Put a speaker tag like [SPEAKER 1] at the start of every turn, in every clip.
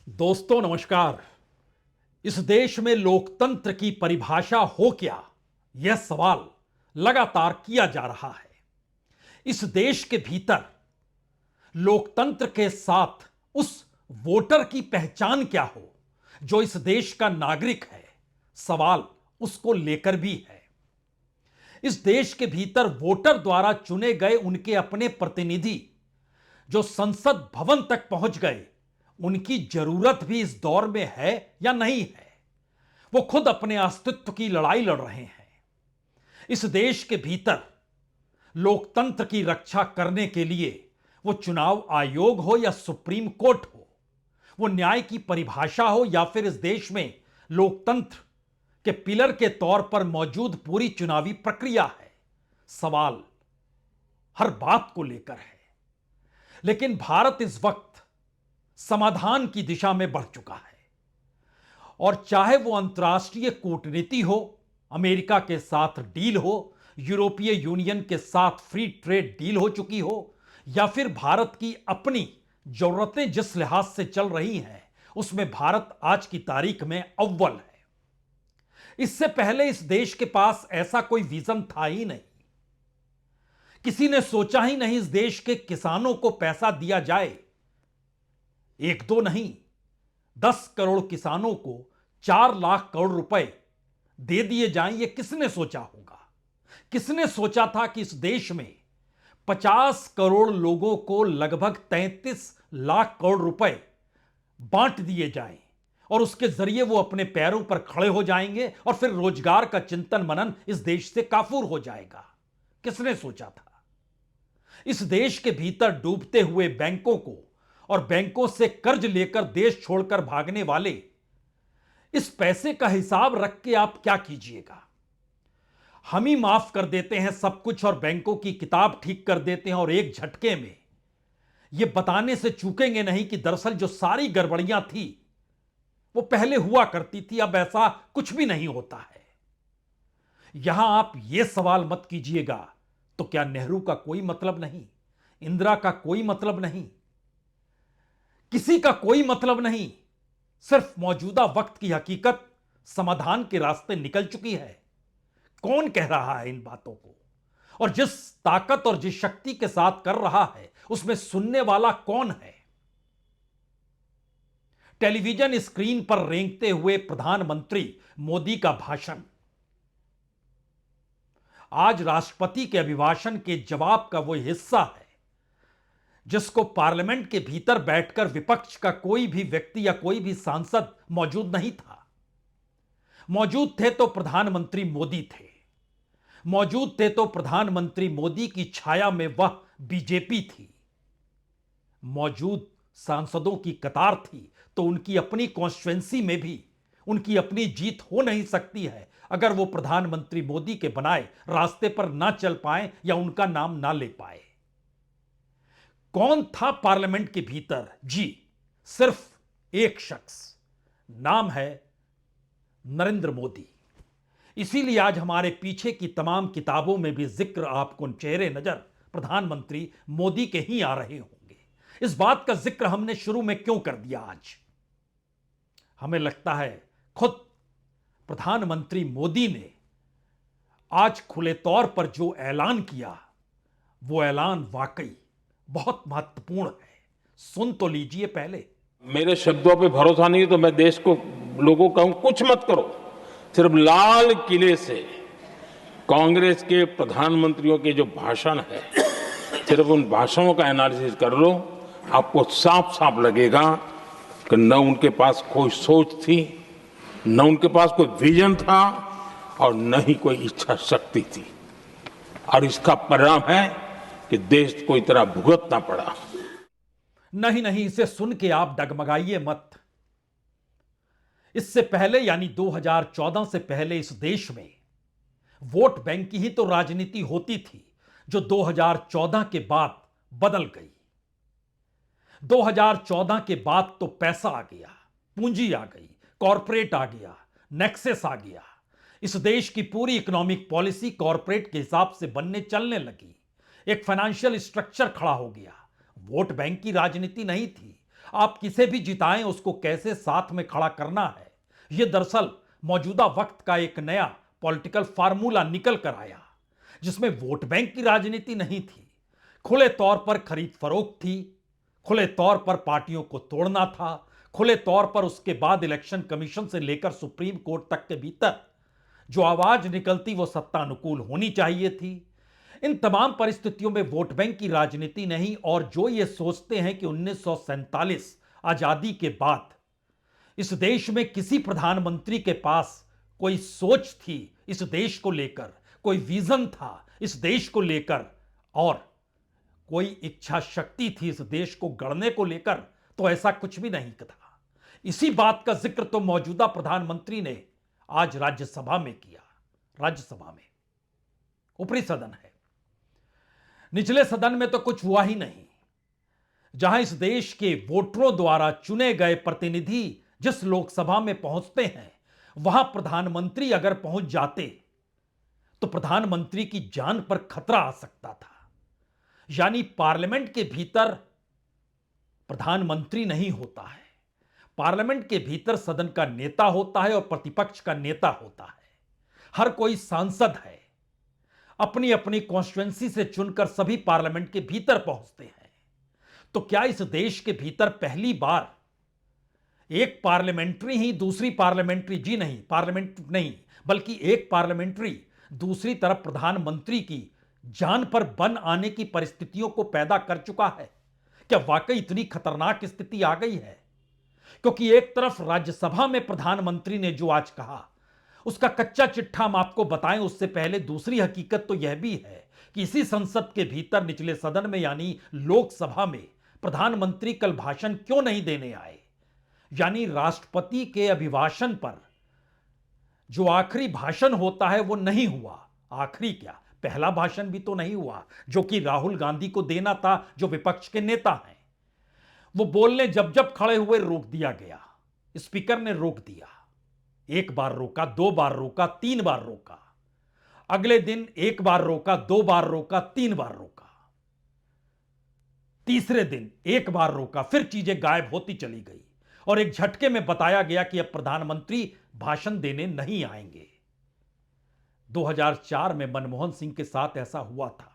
[SPEAKER 1] दोस्तों नमस्कार। इस देश में लोकतंत्र की परिभाषा हो क्या, यह सवाल लगातार किया जा रहा है। इस देश के भीतर लोकतंत्र के साथ उस वोटर की पहचान क्या हो जो इस देश का नागरिक है, सवाल उसको लेकर भी है। इस देश के भीतर वोटर द्वारा चुने गए उनके अपने प्रतिनिधि जो संसद भवन तक पहुंच गए, उनकी जरूरत भी इस दौर में है या नहीं है। वो खुद अपने अस्तित्व की लड़ाई लड़ रहे हैं। इस देश के भीतर लोकतंत्र की रक्षा करने के लिए वो चुनाव आयोग हो या सुप्रीम कोर्ट हो, वो न्याय की परिभाषा हो या फिर इस देश में लोकतंत्र के पिलर के तौर पर मौजूद पूरी चुनावी प्रक्रिया है, सवाल हर बात को लेकर है। लेकिन भारत इस वक्त समाधान की दिशा में बढ़ चुका है और चाहे वो अंतर्राष्ट्रीय कूटनीति हो, अमेरिका के साथ डील हो, यूरोपीय यूनियन के साथ फ्री ट्रेड डील हो चुकी हो, या फिर भारत की अपनी जरूरतें जिस लिहाज से चल रही हैं उसमें भारत आज की तारीख में अव्वल है। इससे पहले इस देश के पास ऐसा कोई विजन था ही नहीं। किसी ने सोचा ही नहीं इस देश के किसानों को पैसा दिया जाए। एक दो नहीं, 10 करोड़ किसानों को 4 लाख करोड़ रुपए दे दिए जाएं, यह किसने सोचा होगा। किसने सोचा था कि इस देश में 50 करोड़ लोगों को लगभग 33 लाख करोड़ रुपए बांट दिए जाएं और उसके जरिए वो अपने पैरों पर खड़े हो जाएंगे और फिर रोजगार का चिंतन मनन इस देश से काफूर हो जाएगा। किसने सोचा था। इस देश के भीतर डूबते हुए बैंकों को और बैंकों से कर्ज लेकर देश छोड़कर भागने वाले इस पैसे का हिसाब रख के आप क्या कीजिएगा। हम ही माफ कर देते हैं सब कुछ और बैंकों की किताब ठीक कर देते हैं और एक झटके में यह बताने से चूकेंगे नहीं कि दरअसल जो सारी गड़बड़ियां थी वो पहले हुआ करती थी, अब ऐसा कुछ भी नहीं होता है। यहां आप यह सवाल मत कीजिएगा तो क्या नेहरू का कोई मतलब नहीं, इंदिरा का कोई मतलब नहीं, किसी का कोई मतलब नहीं। सिर्फ मौजूदा वक्त की हकीकत समाधान के रास्ते निकल चुकी है। कौन कह रहा है इन बातों को और जिस ताकत और जिस शक्ति के साथ कर रहा है उसमें सुनने वाला कौन है। टेलीविजन स्क्रीन पर रेंगते हुए प्रधानमंत्री मोदी का भाषण आज राष्ट्रपति के अभिभाषण के जवाब का वो हिस्सा है जिसको पार्लियामेंट के भीतर बैठकर विपक्ष का कोई भी व्यक्ति या कोई भी सांसद मौजूद नहीं था। मौजूद थे तो प्रधानमंत्री मोदी थे, मौजूद थे तो प्रधानमंत्री मोदी की छाया में वह बीजेपी थी, मौजूद सांसदों की कतार थी तो उनकी अपनी कॉन्स्टिट्यूएंसी में भी उनकी अपनी जीत हो नहीं सकती है अगर वो प्रधानमंत्री मोदी के बनाए रास्ते पर ना चल पाए या उनका नाम ना ले पाए। कौन था पार्लियामेंट के भीतर? जी, सिर्फ एक शख्स, नाम है नरेंद्र मोदी। इसीलिए आज हमारे पीछे की तमाम किताबों में भी जिक्र आपको चेहरे नजर प्रधानमंत्री मोदी के ही आ रहे होंगे। इस बात का जिक्र हमने शुरू में क्यों कर दिया? आज हमें लगता है खुद प्रधानमंत्री मोदी ने आज खुले तौर पर जो ऐलान किया वो ऐलान वाकई बहुत महत्वपूर्ण है। सुन तो लीजिए पहले।
[SPEAKER 2] मेरे शब्दों पे भरोसा नहीं है तो मैं देश को लोगों को कहूं कुछ मत करो, सिर्फ लाल किले से कांग्रेस के प्रधानमंत्रियों के जो भाषण है सिर्फ उन भाषणों का एनालिसिस कर लो, आपको साफ साफ लगेगा कि न उनके पास कोई सोच थी, न उनके पास कोई विजन था और न ही कोई इच्छा शक्ति थी। और इसका परिणाम है कि देश को इतना भुगतना पड़ा।
[SPEAKER 1] नहीं नहीं, इसे सुन के आप डगमगाइए मत। इससे पहले यानी 2014 से पहले इस देश में वोट बैंक की ही तो राजनीति होती थी जो 2014 के बाद बदल गई। 2014 के बाद तो पैसा आ गया, पूंजी आ गई, कॉरपोरेट आ गया, नेक्सस आ गया। इस देश की पूरी इकोनॉमिक पॉलिसी कॉरपोरेट के हिसाब से बनने चलने लगी। एक फाइनेंशियल स्ट्रक्चर खड़ा हो गया। वोट बैंक की राजनीति नहीं थी। आप किसे भी जिताएं, उसको कैसे साथ में खड़ा करना है, यह दरअसल मौजूदा वक्त का एक नया पॉलिटिकल फार्मूला निकल कर आया, जिसमें वोट बैंक की राजनीति नहीं थी, खुले तौर पर खरीद फरोख्त थी, खुले तौर पर पार्टियों को तोड़ना था, खुले तौर पर उसके बाद इलेक्शन कमीशन से लेकर सुप्रीम कोर्ट तक के भीतर जो आवाज निकलती वो सत्तानुकूल होनी चाहिए थी। इन तमाम परिस्थितियों में वोट बैंक की राजनीति नहीं, और जो ये सोचते हैं कि 1947 आजादी के बाद इस देश में किसी प्रधानमंत्री के पास कोई सोच थी इस देश को लेकर, कोई विजन था इस देश को लेकर, और कोई इच्छा शक्ति थी इस देश को गढ़ने को लेकर, तो ऐसा कुछ भी नहीं था। इसी बात का जिक्र तो मौजूदा प्रधानमंत्री ने आज राज्यसभा में किया। राज्यसभा में ऊपरी सदन है, निचले सदन में तो कुछ हुआ ही नहीं। जहां इस देश के वोटरों द्वारा चुने गए प्रतिनिधि जिस लोकसभा में पहुंचते हैं, वहां प्रधानमंत्री अगर पहुंच जाते तो प्रधानमंत्री की जान पर खतरा आ सकता था। यानी पार्लियामेंट के भीतर प्रधानमंत्री नहीं होता है, पार्लियामेंट के भीतर सदन का नेता होता है और प्रतिपक्ष का नेता होता है। हर कोई सांसद है, अपनी अपनी कॉन्स्टिट्यूएंसी से चुनकर सभी पार्लियामेंट के भीतर पहुंचते हैं। तो क्या इस देश के भीतर पहली बार एक पार्लियामेंट्री ही दूसरी पार्लियामेंट नहीं बल्कि एक पार्लियामेंट्री दूसरी तरफ प्रधानमंत्री की जान पर बन आने की परिस्थितियों को पैदा कर चुका है? क्या वाकई इतनी खतरनाक स्थिति आ गई है? क्योंकि एक तरफ राज्यसभा में प्रधानमंत्री ने जो आज कहा उसका कच्चा चिट्ठा हम आपको बताएं, उससे पहले दूसरी हकीकत तो यह भी है कि इसी संसद के भीतर निचले सदन में यानी लोकसभा में प्रधानमंत्री कल भाषण क्यों नहीं देने आए। यानी राष्ट्रपति के अभिभाषण पर जो आखिरी भाषण होता है वो नहीं हुआ। आखिरी क्या, पहला भाषण भी तो नहीं हुआ जो कि राहुल गांधी को देना था, जो विपक्ष के नेता हैं। वो बोलने जब जब खड़े हुए रोक दिया गया, स्पीकर ने रोक दिया, एक बार रोका, दो बार रोका, तीन बार रोका, अगले दिन एक बार रोका, दो बार रोका, तीन बार रोका, तीसरे दिन एक बार रोका, फिर चीजें गायब होती चली गई और एक झटके में बताया गया कि अब प्रधानमंत्री भाषण देने नहीं आएंगे। 2004 में मनमोहन सिंह के साथ ऐसा हुआ था।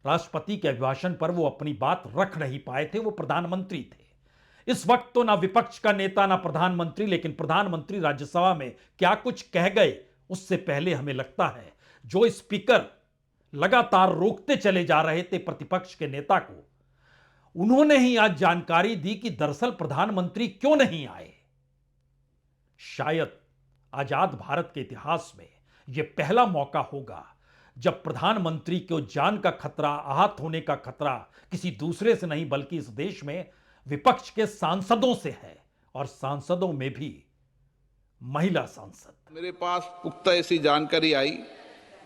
[SPEAKER 1] राष्ट्रपति के अभिभाषण पर वो अपनी बात रख नहीं पाए थे, वो प्रधानमंत्री थे। इस वक्त तो ना विपक्ष का नेता ना प्रधानमंत्री, लेकिन प्रधानमंत्री राज्यसभा में क्या कुछ कह गए उससे पहले हमें लगता है जो स्पीकर लगातार रोकते चले जा रहे थे प्रतिपक्ष के नेता को, उन्होंने ही आज जानकारी दी कि दरअसल प्रधानमंत्री क्यों नहीं आए। शायद आजाद भारत के इतिहास में यह पहला मौका होगा जब प्रधानमंत्री को जान का खतरा, आहत होने का खतरा किसी दूसरे से नहीं बल्कि इस देश में विपक्ष के सांसदों से है, और सांसदों में भी महिला सांसद।
[SPEAKER 3] मेरे पास पुख्ता ऐसी जानकारी आई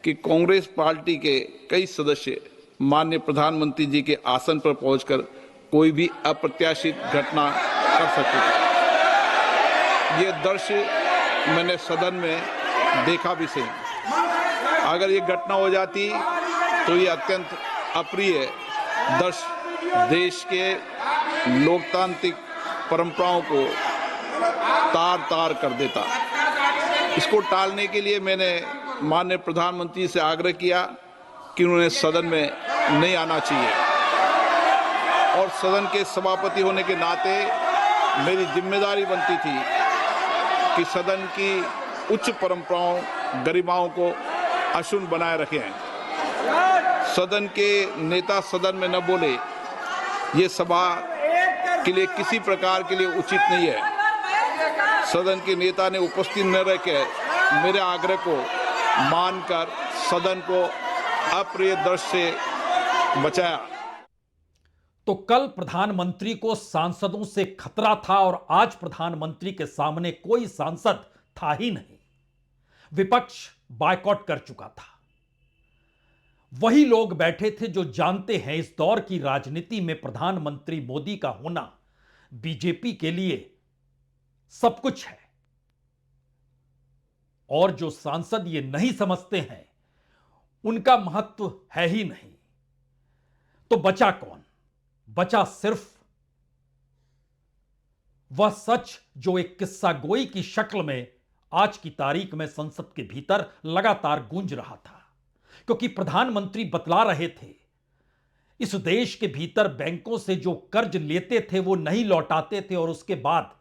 [SPEAKER 3] कि कांग्रेस पार्टी के कई सदस्य माननीय प्रधानमंत्री जी के आसन पर पहुंचकर कोई भी अप्रत्याशित घटना कर सकते थे। ये दृश्य मैंने सदन में देखा भी सही। अगर ये घटना हो जाती तो ये अत्यंत अप्रिय दृश्य देश के लोकतांत्रिक परंपराओं को तार तार कर देता। इसको टालने के लिए मैंने माननीय प्रधानमंत्री से आग्रह किया कि उन्हें सदन में नहीं आना चाहिए, और सदन के सभापति होने के नाते मेरी जिम्मेदारी बनती थी कि सदन की उच्च परंपराओं, गरिमाओं को अक्षुण्ण बनाए रखें। सदन के नेता सदन में न बोले, ये सभा के लिए किसी प्रकार के लिए उचित नहीं है। सदन के नेता ने उपस्थित न रह के मेरे आग्रह को मानकर सदन को अप्रिय दृश्य से बचाया।
[SPEAKER 1] तो कल प्रधानमंत्री को सांसदों से खतरा था और आज प्रधानमंत्री के सामने कोई सांसद था ही नहीं। विपक्ष बायकॉट कर चुका था। वही लोग बैठे थे जो जानते हैं इस दौर की राजनीति में प्रधानमंत्री मोदी का होना बीजेपी के लिए सब कुछ है, और जो सांसद ये नहीं समझते हैं उनका महत्व है ही नहीं। तो बचा कौन? बचा सिर्फ वह सच जो एक किस्सा गोई की शक्ल में आज की तारीख में संसद के भीतर लगातार गूंज रहा था, क्योंकि प्रधानमंत्री बतला रहे थे इस देश के भीतर बैंकों से जो कर्ज लेते थे वो नहीं लौटाते थे और उसके बाद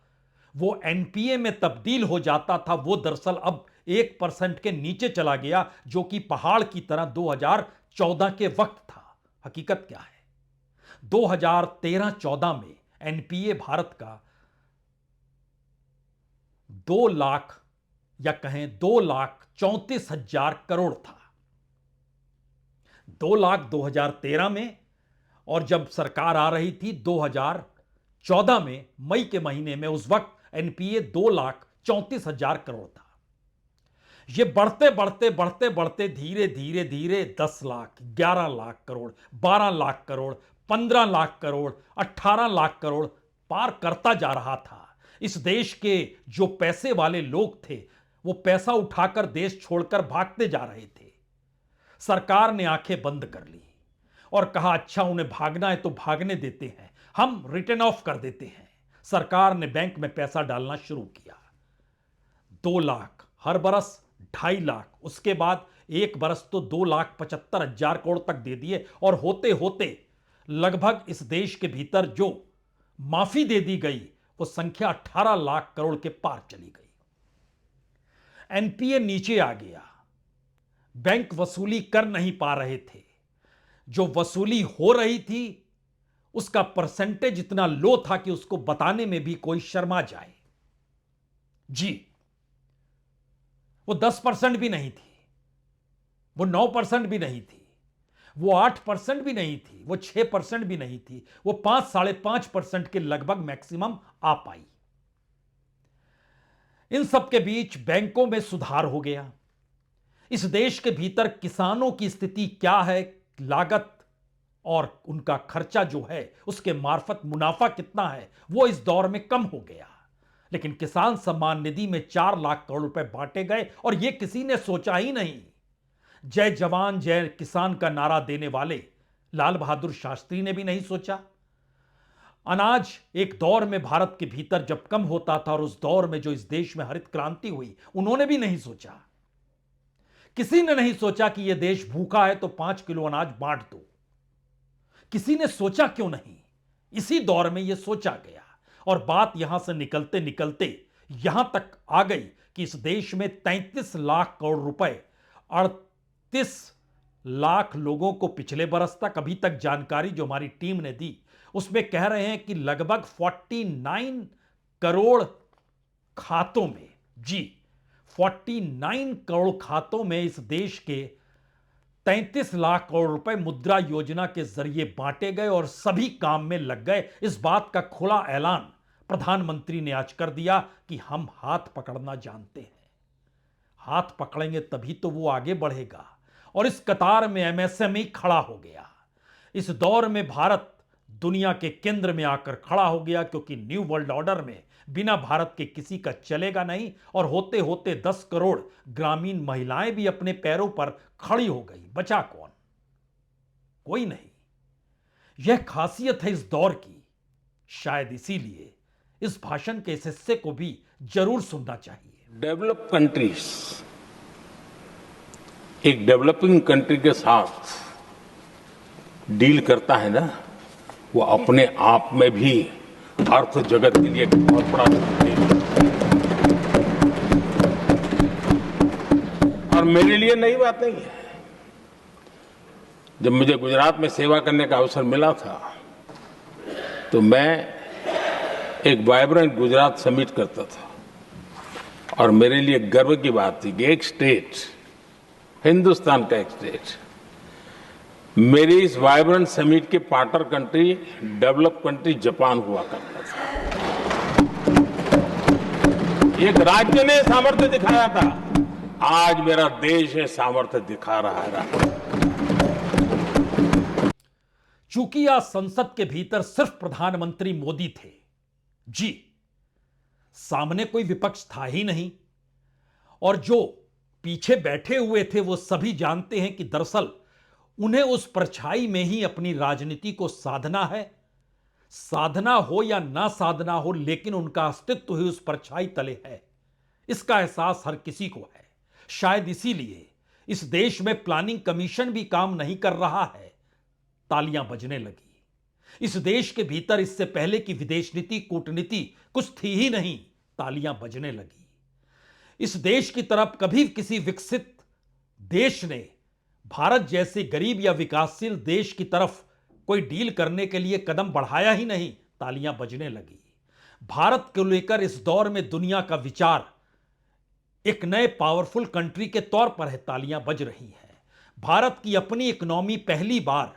[SPEAKER 1] वो एनपीए में तब्दील हो जाता था, वो दरअसल अब 1% के नीचे चला गया, जो कि पहाड़ की तरह 2014 के वक्त था। हकीकत क्या है? 2013-14 में एनपीए भारत का 2 लाख या कहें 2,34,000 करोड़ था। 2 लाख 2013 में, और जब सरकार आ रही थी 2014 में मई के महीने में, उस वक्त एनपीए 2,34,000 करोड़ था। यह बढ़ते बढ़ते बढ़ते बढ़ते धीरे धीरे धीरे 10 लाख, 11 लाख करोड़, 12 लाख करोड़, 15 लाख करोड़, 18 लाख करोड़ पार करता जा रहा था। इस देश के जो पैसे वाले लोग थे वो पैसा उठाकर देश छोड़कर भागते जा रहे थे। सरकार ने आंखें बंद कर ली और कहा अच्छा उन्हें भागना है तो भागने देते हैं, हम रिटर्न ऑफ कर देते हैं। सरकार ने बैंक में पैसा डालना शुरू किया। 2 लाख हर बरस, 2.5 लाख, उसके बाद एक बरस तो 2,75,000 करोड़ तक दे दिए, और होते होते लगभग इस देश के भीतर जो माफी दे दी गई वो संख्या 18 लाख करोड़ के पार चली गई। एनपीए नीचे आ गया, बैंक वसूली कर नहीं पा रहे थे, जो वसूली हो रही थी उसका परसेंटेज इतना लो था कि उसको बताने में भी कोई शर्मा जाए। जी, वो 10% भी नहीं थी, वो 9% भी नहीं थी, वो 8% भी नहीं थी, वो 6% भी नहीं थी, वो 5-5.5% के लगभग मैक्सिमम आ पाई। इन सब के बीच बैंकों में सुधार हो गया। इस देश के भीतर किसानों की स्थिति क्या है, लागत और उनका खर्चा जो है उसके मार्फत मुनाफा कितना है, वो इस दौर में कम हो गया। लेकिन किसान सम्मान निधि में 4 लाख करोड़ रुपए बांटे गए, और यह किसी ने सोचा ही नहीं। जय जवान जय किसान का नारा देने वाले लाल बहादुर शास्त्री ने भी नहीं सोचा। अनाज एक दौर में भारत के भीतर जब कम होता था, और उस दौर में जो इस देश में हरित क्रांति हुई, उन्होंने भी नहीं सोचा। किसी ने नहीं सोचा कि यह देश भूखा है तो 5 किलो अनाज बांट दो। किसी ने सोचा क्यों नहीं? इसी दौर में यह सोचा गया, और बात यहां से निकलते निकलते यहां तक आ गई कि इस देश में 33 लाख करोड़ रुपए 38 लाख लोगों को पिछले बरस तक, अभी तक जानकारी जो हमारी टीम ने दी उसमें कह रहे हैं कि लगभग 49 करोड़ खातों में, जी 49 करोड़ खातों में इस देश के 33 लाख करोड़ रुपए मुद्रा योजना के जरिए बांटे गए और सभी काम में लग गए। इस बात का खुला ऐलान प्रधानमंत्री ने आज कर दिया कि हम हाथ पकड़ना जानते हैं। हाथ पकड़ेंगे तभी तो वो आगे बढ़ेगा, और इस कतार में एमएसएमई खड़ा हो गया। इस दौर में भारत दुनिया के केंद्र में आकर खड़ा हो गया, क्योंकि न्यू वर्ल्ड ऑर्डर में बिना भारत के किसी का चलेगा नहीं, और होते होते 10 करोड़ ग्रामीण महिलाएं भी अपने पैरों पर खड़ी हो गई। बचा कौन? कोई नहीं। यह खासियत है इस दौर की। शायद इसीलिए इस भाषण के इस हिस्से को भी जरूर सुनना चाहिए।
[SPEAKER 2] डेवलप कंट्रीज एक डेवलपिंग कंट्री के साथ डील करता है ना, वो अपने आप में भी अर्थ जगत के लिए बहुत बड़ा है। और मेरे लिए नई बात नहीं है। जब मुझे गुजरात में सेवा करने का अवसर मिला था तो मैं एक वाइब्रेंट गुजरात समिट करता था, और मेरे लिए गर्व की बात थी कि एक स्टेट, हिंदुस्तान का एक स्टेट, मेरी इस वाइब्रेंट समिट के partner country, develop country Japan हुआ करता था। एक राज्य ने सामर्थ्य दिखाया था, आज मेरा देश है सामर्थ्य दिखा रहा है।
[SPEAKER 1] चूंकि आज संसद के भीतर सिर्फ प्रधानमंत्री मोदी थे, जी सामने कोई विपक्ष था ही नहीं, और जो पीछे बैठे हुए थे वो सभी जानते हैं कि दरअसल उन्हें उस परछाई में ही अपनी राजनीति को साधना है, साधना हो या ना साधना हो, लेकिन उनका अस्तित्व ही उस परछाई तले है, इसका एहसास हर किसी को है। शायद इसीलिए इस देश में प्लानिंग कमीशन भी काम नहीं कर रहा है। तालियां बजने लगी। इस देश के भीतर इससे पहले की विदेश नीति, कूटनीति कुछ थी ही नहीं, तालियां बजने लगी। इस देश की तरफ कभी किसी विकसित देश ने भारत जैसे गरीब या विकासशील देश की तरफ कोई डील करने के लिए कदम बढ़ाया ही नहीं, तालियां बजने लगी। भारत को लेकर इस दौर में दुनिया का विचार एक नए पावरफुल कंट्री के तौर पर है, तालियां बज रही हैं। भारत की अपनी इकोनॉमी पहली बार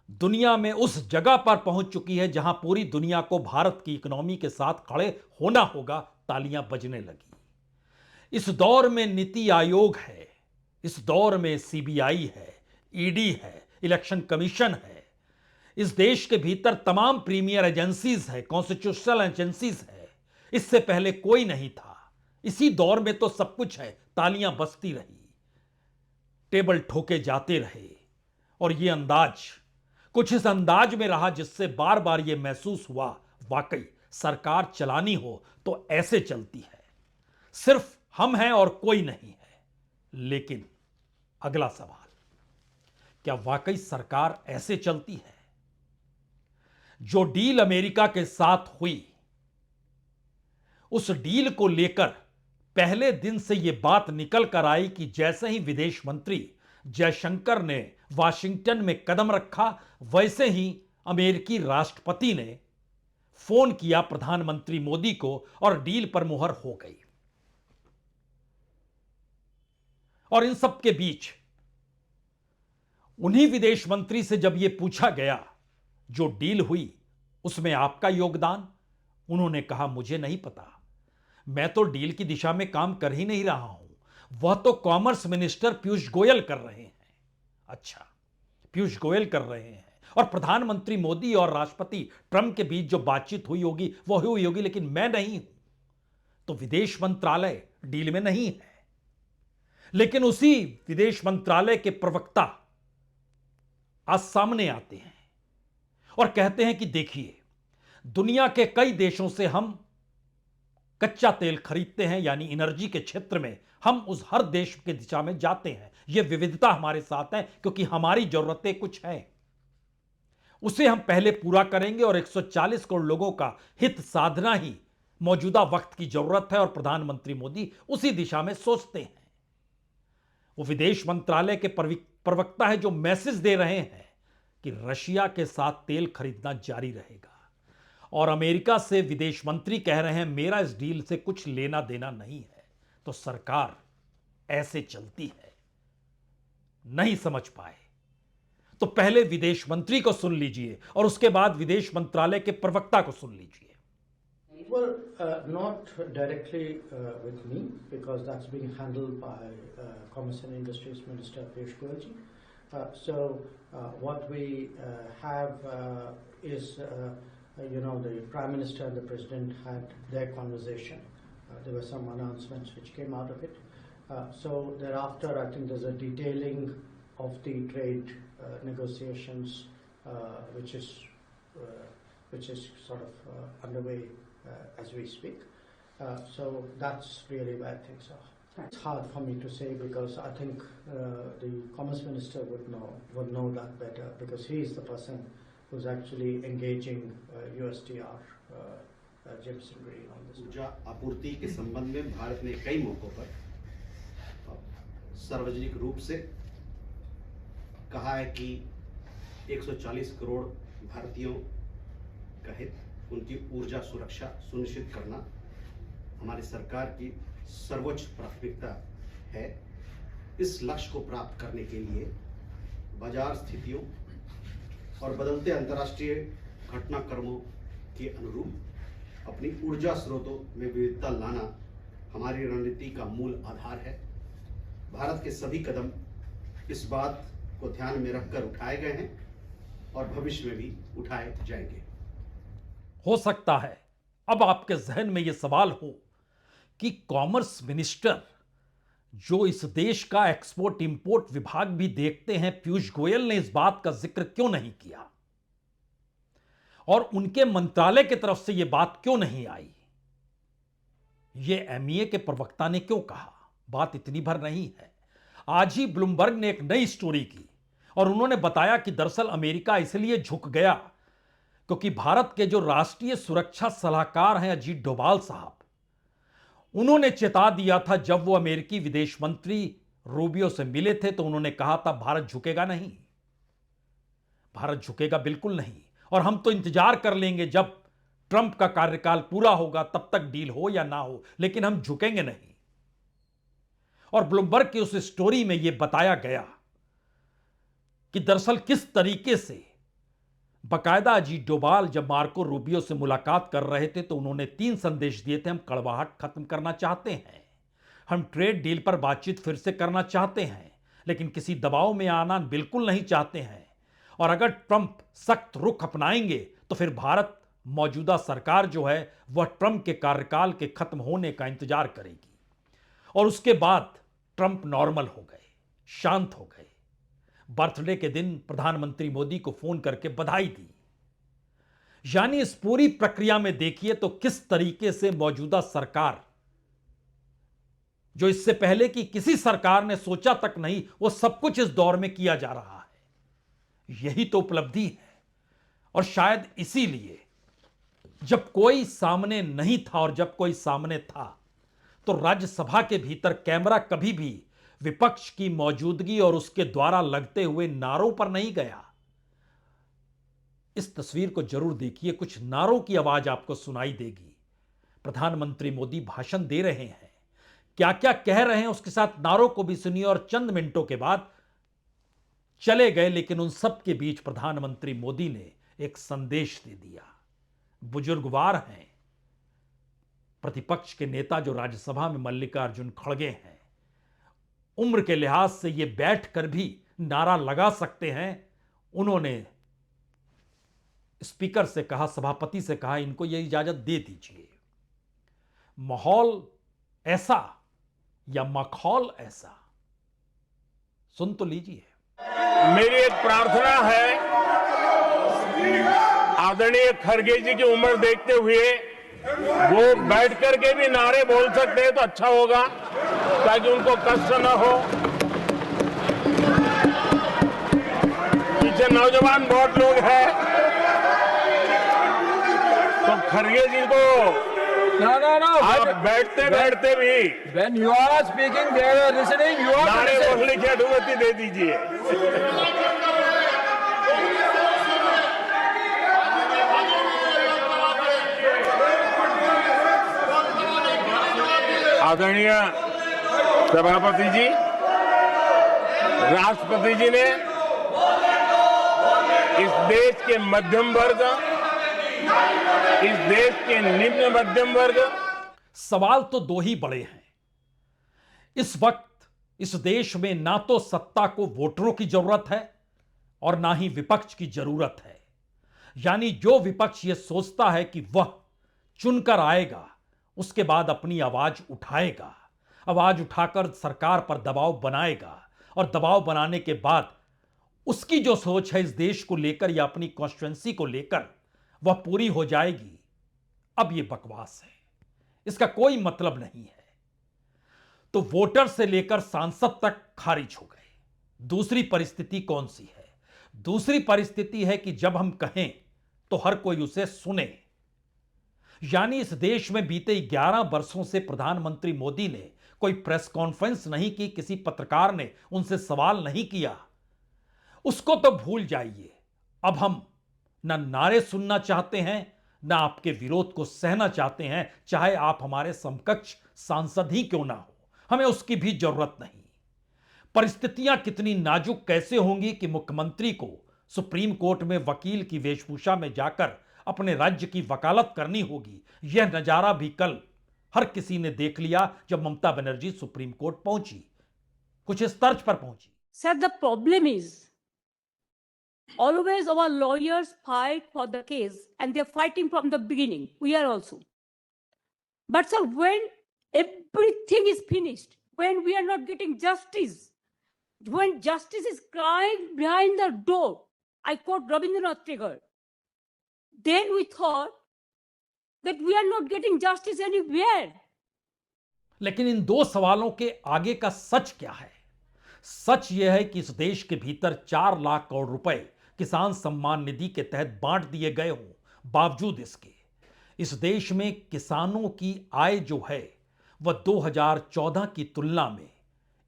[SPEAKER 1] दुनिया में उस जगह पर पहुंच चुकी है जहां पूरी दुनिया को भारत की इकोनॉमी के साथ खड़े होना होगा, तालियां बजने लगी। इस दौर में नीति आयोग है, इस दौर में सीबीआई है, ईडी है, इलेक्शन कमीशन है, इस देश के भीतर तमाम प्रीमियर एजेंसीज है, कॉन्स्टिट्यूशनल एजेंसीज है। इससे पहले कोई नहीं था। इसी दौर में तो सब कुछ है, तालियां बजती रही, टेबल ठोके जाते रहे, और यह अंदाज कुछ इस अंदाज में रहा जिससे बार बार यह महसूस हुआ, वाकई सरकार चलानी हो तो ऐसे चलती है, सिर्फ हम हैं और कोई नहीं है। लेकिन अगला सवाल, क्या वाकई सरकार ऐसे चलती है? जो डील अमेरिका के साथ हुई, उस डील को लेकर पहले दिन से यह बात निकल कर आई कि जैसे ही विदेश मंत्री जयशंकर ने वाशिंगटन में कदम रखा, वैसे ही अमेरिकी राष्ट्रपति ने फोन किया प्रधानमंत्री मोदी को और डील पर मुहर हो गई। और इन सब के बीच उन्हीं विदेश मंत्री से जब यह पूछा गया जो डील हुई उसमें आपका योगदान, उन्होंने कहा मुझे नहीं पता, मैं तो डील की दिशा में काम कर ही नहीं रहा हूं, वह तो कॉमर्स मिनिस्टर पीयूष गोयल कर रहे हैं। अच्छा, पीयूष गोयल कर रहे हैं, और प्रधानमंत्री मोदी और राष्ट्रपति ट्रंप के बीच जो बातचीत हुई होगी वो हुई होगी, लेकिन मैं नहीं हूं, तो विदेश मंत्रालय डील में नहीं है। लेकिन उसी विदेश मंत्रालय के प्रवक्ता आज सामने आते हैं और कहते हैं कि देखिए, दुनिया के कई देशों से हम कच्चा तेल खरीदते हैं, यानी एनर्जी के क्षेत्र में हम उस हर देश के दिशा में जाते हैं। यह विविधता हमारे साथ है क्योंकि हमारी जरूरतें कुछ हैं, उसे हम पहले पूरा करेंगे, और 140 करोड़ लोगों का हित साधना ही मौजूदा वक्त की जरूरत है, और प्रधानमंत्री मोदी उसी दिशा में सोचते हैं। वो विदेश मंत्रालय के प्रवक्ता है जो मैसेज दे रहे हैं कि रशिया के साथ तेल खरीदना जारी रहेगा, और अमेरिका से विदेश मंत्री कह रहे हैं मेरा इस डील से कुछ लेना देना नहीं है। तो सरकार ऐसे चलती है। नहीं समझ पाए तो पहले विदेश मंत्री को सुन लीजिए और उसके बाद विदेश मंत्रालय के प्रवक्ता को सुन लीजिए।
[SPEAKER 4] Well, not directly with me, because that's being handled by Commerce and Industries Minister Piyush Goyal ji. What we have is, the Prime Minister and the President had their conversation. There were some announcements which came out of it. Thereafter, I think there's a detailing of the trade negotiations, which is sort of underway as we speak. That's really where things are. It's hard for me to say because I think the Commerce Minister would know that better, because he is the person who's actually engaging USTR, Jimson Green on this.
[SPEAKER 5] ऊर्जा आपूर्ति के संबंध में भारत ने कई मौकों पर सार्वजनिक रूप से कहा है कि 140 करोड़ भारतीयों का हित, उनकी ऊर्जा सुरक्षा सुनिश्चित करना हमारी सरकार की सर्वोच्च प्राथमिकता है। इस लक्ष्य को प्राप्त करने के लिए बाजार स्थितियों और बदलते अंतर्राष्ट्रीय घटनाक्रमों के अनुरूप अपनी ऊर्जा स्रोतों में विविधता लाना हमारी रणनीति का मूल आधार है। भारत के सभी कदम इस बात को ध्यान में रखकर उठाए गए हैं और भविष्य में भी उठाए जाएंगे।
[SPEAKER 1] हो सकता है अब आपके जहन में यह सवाल हो कि कॉमर्स मिनिस्टर, जो इस देश का एक्सपोर्ट इंपोर्ट विभाग भी देखते हैं, पीयूष गोयल ने इस बात का जिक्र क्यों नहीं किया। और उनके मंत्रालय की तरफ से यह बात क्यों नहीं आई? यह एमईए के प्रवक्ता ने क्यों कहा? बात इतनी भर नहीं है। आज ही ब्लूमबर्ग ने एक नई स्टोरी की और उन्होंने बताया कि दरअसल अमेरिका इसलिए झुक गया क्योंकि भारत के जो राष्ट्रीय सुरक्षा सलाहकार हैं अजीत डोभाल साहब, उन्होंने चेता दिया था जब वो अमेरिकी विदेश मंत्री रूबियो से मिले थे तो उन्होंने कहा था भारत झुकेगा नहीं, भारत झुकेगा बिल्कुल नहीं, और हम तो इंतजार कर लेंगे जब ट्रंप का कार्यकाल पूरा होगा तब तक डील हो या ना हो, लेकिन हम झुकेंगे नहीं। और ब्लूमबर्ग की उस स्टोरी में यह बताया गया कि दरअसल किस तरीके से बाकायदा अजीत डोभाल जब मार्को रूबियो से मुलाकात कर रहे थे तो उन्होंने 3 संदेश दिए थे। हम कड़वाहट खत्म करना चाहते हैं, हम ट्रेड डील पर बातचीत फिर से करना चाहते हैं, लेकिन किसी दबाव में आना बिल्कुल नहीं चाहते हैं, और अगर ट्रंप सख्त रुख अपनाएंगे तो फिर भारत मौजूदा सरकार जो है वह ट्रंप के कार्यकाल के खत्म होने का इंतजार करेगी। और उसके बाद ट्रंप नॉर्मल हो गए, शांत हो गए। बर्थडे के दिन प्रधानमंत्री मोदी को फोन करके बधाई दी। यानी इस पूरी प्रक्रिया में देखिए तो किस तरीके से मौजूदा सरकार, जो इससे पहले कि किसी सरकार ने सोचा तक नहीं, वो सब कुछ इस दौर में किया जा रहा है। यही तो उपलब्धि है। और शायद इसीलिए जब कोई सामने नहीं था और जब कोई सामने था तो राज्यसभा के भीतर कैमरा कभी भी विपक्ष की मौजूदगी और उसके द्वारा लगते हुए नारों पर नहीं गया। इस तस्वीर को जरूर देखिए, कुछ नारों की आवाज आपको सुनाई देगी। प्रधानमंत्री मोदी भाषण दे रहे हैं, क्या क्या कह रहे हैं उसके साथ नारों को भी सुनिए, और चंद मिनटों के बाद चले गए। लेकिन उन सब के बीच प्रधानमंत्री मोदी ने एक संदेश दे दिया। बुजुर्गवार हैं प्रतिपक्ष के नेता जो राज्यसभा में मल्लिकार्जुन खड़गे हैं, उम्र के लिहाज से ये बैठकर भी नारा लगा सकते हैं। उन्होंने स्पीकर से कहा, सभापति से कहा, इनको ये इजाजत दे दीजिए। माहौल ऐसा या मखौल ऐसा, सुन तो लीजिए।
[SPEAKER 2] मेरी एक प्रार्थना है, आदरणीय खड़गे जी की उम्र देखते हुए वो बैठ करके भी नारे बोल सकते हैं तो अच्छा होगा, ताकि उनको कष्ट न हो। पीछे नौजवान बहुत लोग हैं, तो खड़गे जी को आप बैठते बैठते भी
[SPEAKER 6] When you are speaking, they are listening. You are
[SPEAKER 2] नारे
[SPEAKER 6] listening.
[SPEAKER 2] बोलने की अनुमति दे दीजिए। आदरणीय सभापति जी, राष्ट्रपति जी ने इस देश के मध्यम वर्ग, इस देश के निम्न मध्यम वर्ग,
[SPEAKER 1] सवाल तो दो ही बड़े हैं। इस वक्त इस देश में ना तो सत्ता को वोटरों की जरूरत है और ना ही विपक्ष की जरूरत है। यानी जो विपक्ष यह सोचता है कि वह चुनकर आएगा, उसके बाद अपनी आवाज उठाएगा, आवाज उठाकर सरकार पर दबाव बनाएगा, और दबाव बनाने के बाद उसकी जो सोच है इस देश को लेकर या अपनी कॉन्स्टिट्यूएंसी को लेकर, वह पूरी हो जाएगी। अब यह बकवास है, इसका कोई मतलब नहीं है। तो वोटर से लेकर सांसद तक खारिज हो गए। दूसरी परिस्थिति कौन सी है? दूसरी परिस्थिति है कि जब हम कहें तो हर कोई उसे सुने। यानी इस देश में बीते 11 वर्षों से प्रधानमंत्री मोदी ने कोई प्रेस कॉन्फ्रेंस नहीं की, किसी पत्रकार ने उनसे सवाल नहीं किया। उसको तो भूल जाइए। अब हम ना नारे सुनना चाहते हैं, ना आपके विरोध को सहना चाहते हैं, चाहे आप हमारे समकक्ष सांसद ही क्यों ना हो। हमें उसकी भी जरूरत नहीं। परिस्थितियां कितनी नाजुक कैसे होंगी कि मुख्यमंत्री को सुप्रीम कोर्ट में वकील की वेशभूषा में जाकर अपने राज्य की वकालत करनी होगी। यह नजारा भी कल हर किसी ने देख लिया जब ममता बनर्जी सुप्रीम कोर्ट पहुंची, कुछ इस तर्ज पर पहुंची।
[SPEAKER 7] Sir, the problem is always our lawyers fight for the case and they're fighting from the beginning. We are also. But sir, when everything is finished, when we are not getting justice, when justice is crying behind the door, I quote Rabindranath Tagore, then we thought that we are not getting justice anywhere.
[SPEAKER 1] लेकिन इन दो सवालों के आगे का सच क्या है? सच यह है कि इस देश के भीतर 4 लाख करोड़ रुपए किसान सम्मान निधि के तहत बांट दिए गए हों, बावजूद इसके इस देश में किसानों की आय जो है वह 2014 की तुलना में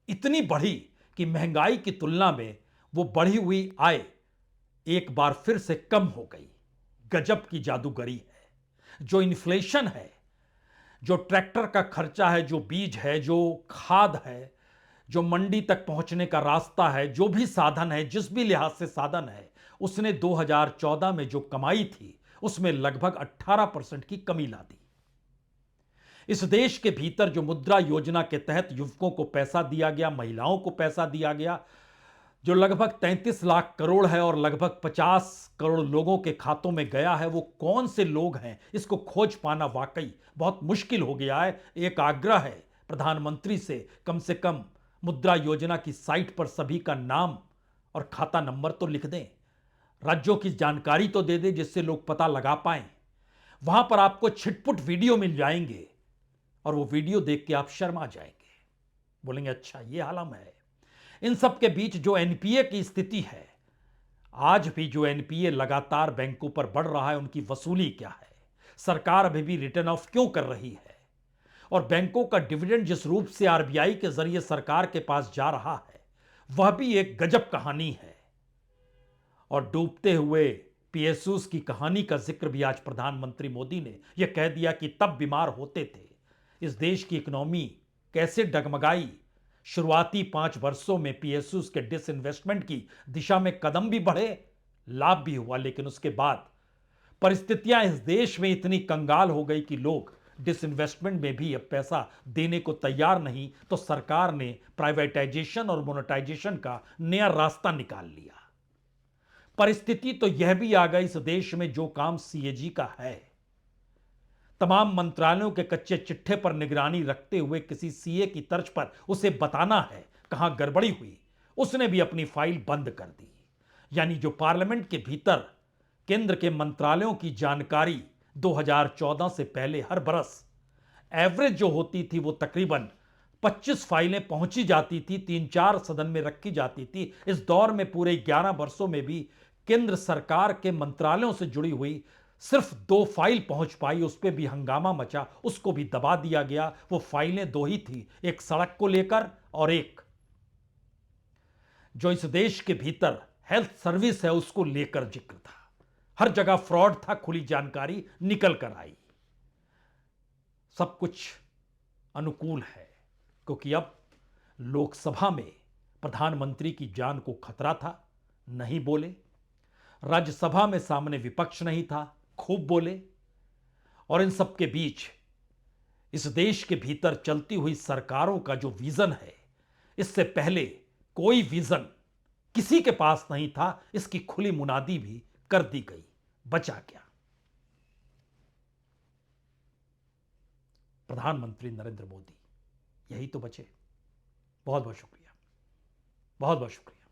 [SPEAKER 1] इतनी बढ़ी कि महंगाई की तुलना में वो बढ़ी हुई आय एक बार फिर से कम हो गई। गजब की जादूगरी है। जो इन्फ्लेशन है, जो ट्रैक्टर का खर्चा है, जो बीज है, जो खाद है, जो मंडी तक पहुंचने का रास्ता है, जो भी साधन है, जिस भी लिहाज से साधन है, उसने 2014 में जो कमाई थी उसमें लगभग 18% की कमी ला दी। इस देश के भीतर जो मुद्रा योजना के तहत युवकों को पैसा दिया गया, महिलाओं को पैसा दिया गया, जो लगभग 33 लाख करोड़ है और लगभग 50 करोड़ लोगों के खातों में गया है, वो कौन से लोग हैं इसको खोज पाना वाकई बहुत मुश्किल हो गया है। एक आग्रह है प्रधानमंत्री से कम मुद्रा योजना की साइट पर सभी का नाम और खाता नंबर तो लिख दें, राज्यों की जानकारी तो दे दें जिससे लोग पता लगा पाएं। वहां पर आपको छिटपुट वीडियो मिल जाएंगे और वो वीडियो देख के आप शर्मा जाएंगे, बोलेंगे अच्छा ये हालम है। इन सब के बीच जो एनपीए की स्थिति है, आज भी जो एनपीए लगातार बैंकों पर बढ़ रहा है, उनकी वसूली क्या है, सरकार अभी भी रिटर्न ऑफ क्यों कर रही है, और बैंकों का डिविडेंड जिस रूप से आरबीआई के जरिए सरकार के पास जा रहा है वह भी एक गजब कहानी है। और डूबते हुए पीएसयूज की कहानी का जिक्र भी आज प्रधानमंत्री मोदी ने यह कह दिया कि तब बीमार होते थे। इस देश की इकोनॉमी कैसे डगमगाई। शुरुआती 5 वर्षों में पीएसयूज के डिसइन्वेस्टमेंट की दिशा में कदम भी बढ़े, लाभ भी हुआ, लेकिन उसके बाद परिस्थितियां इस देश में इतनी कंगाल हो गई कि लोग डिसइन्वेस्टमेंट में भी अब पैसा देने को तैयार नहीं, तो सरकार ने प्राइवेटाइजेशन और मोनेटाइजेशन का नया रास्ता निकाल लिया। परिस्थिति तो यह भी आ गई इस देश में जो काम सीएजी का है, तमाम मंत्रालयों के कच्चे चिट्ठे पर निगरानी रखते हुए किसी सीए की तर्ज पर उसे बताना है कहां गड़बड़ी हुई, उसने भी अपनी फाइल बंद कर दी। यानी जो पार्लियामेंट के भीतर केंद्र के मंत्रालयों की जानकारी 2014 से पहले हर बरस एवरेज जो होती थी वो तकरीबन 25 फाइलें पहुंची जाती थी, 3-4 सदन में रखी जाती थी। इस दौर में पूरे 11 वर्षों में भी केंद्र सरकार के मंत्रालयों से जुड़ी हुई सिर्फ 2 फाइल पहुंच पाई, उस पर भी हंगामा मचा, उसको भी दबा दिया गया। वो फाइलें 2 ही थी, एक सड़क को लेकर और एक जो इस देश के भीतर हेल्थ सर्विस है उसको लेकर जिक्र था। हर जगह फ्रॉड था, खुली जानकारी निकल कर आई। सब कुछ अनुकूल है क्योंकि अब लोकसभा में प्रधानमंत्री की जान को खतरा था, नहीं बोले। राज्यसभा में सामने विपक्ष नहीं था, खूब बोले। और इन सब के बीच इस देश के भीतर चलती हुई सरकारों का जो विजन है, इससे पहले कोई विजन किसी के पास नहीं था, इसकी खुली मुनादी भी कर दी गई। बचा क्या? प्रधानमंत्री नरेंद्र मोदी, यही तो बचे। बहुत बहुत शुक्रिया, बहुत बहुत शुक्रिया।